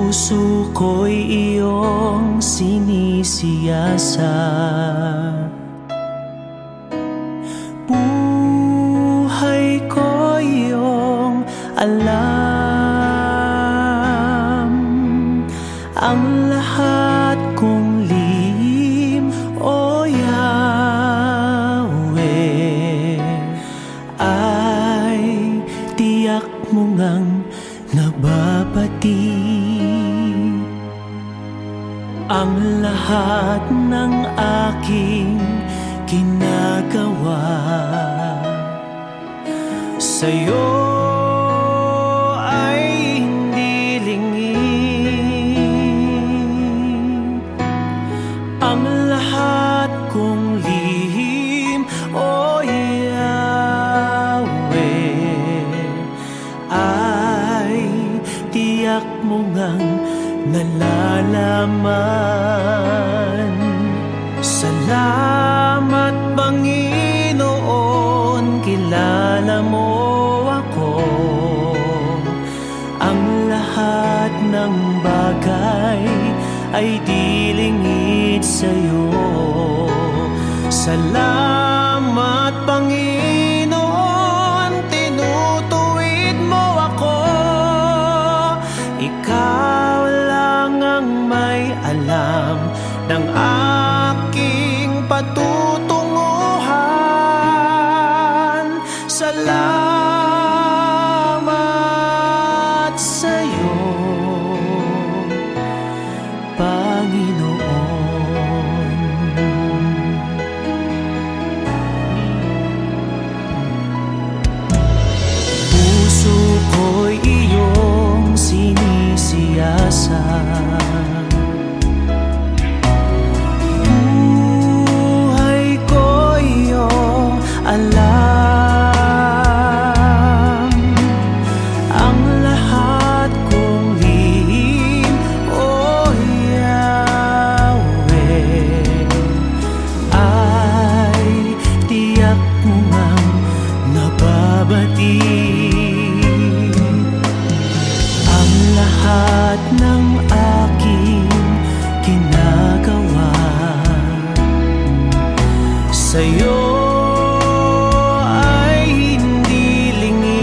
Puso ko'y iyong sinisiyasat, buhay ko iyong alam. Ang lahat kong lihim, O Yahweh, ay tiyak mo ngang nababati. Ang lahat ng aking ginagawa sa'yo ay hindi lingid. Ang lahat kong lihim, O Yahweh, ay tiyak mo ngang nalalaman. Salamat, Panginoon, kilala mo ako. Ang lahat ng bagay ay di lingid sa'yo. Salamat, Panginoon, tinutuwid mo ako. Ikaw lang ang may alam ng aking patutunguhan. Salamat sa'yo, Panginoon. Puso ko'y iyong sinisiyasat, buhay ko iyong alam. Ang lahat kong lihim, O Yahweh, ay tiyak mo ngang nababati. Ang lahat ng aking ginagawa sa'yo ay hindi lingid.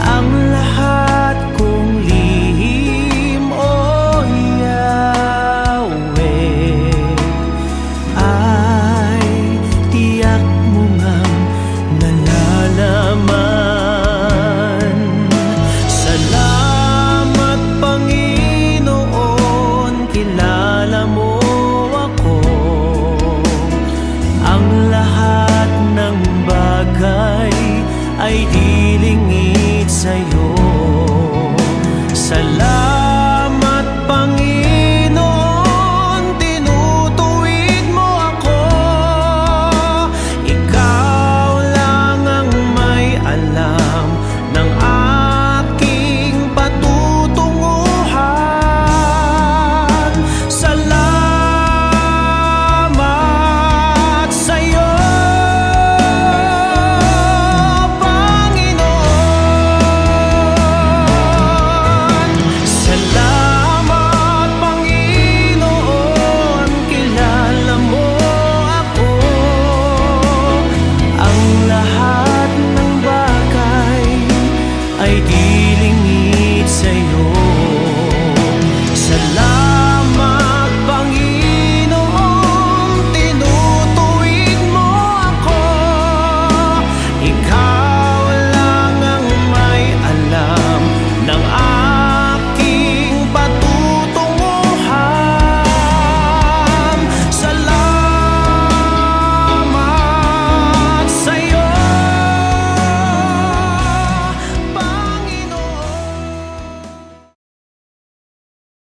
Ang lahat kong lihim, O Yahweh, ay tiyak mo ngang nalalaman. Salamat, Panginoon, kilala mo ako. Ang lahat ng bagay ay di lingid sa'yo. Salamat, Panginoon, tinutuwid mo ako. Ikaw lang ang may alam ng aking patutunguhan. Salamat sa'yo, Panginoon. Salamat, Panginoon, kilala mo ako. Ang lahat ng bagay ay di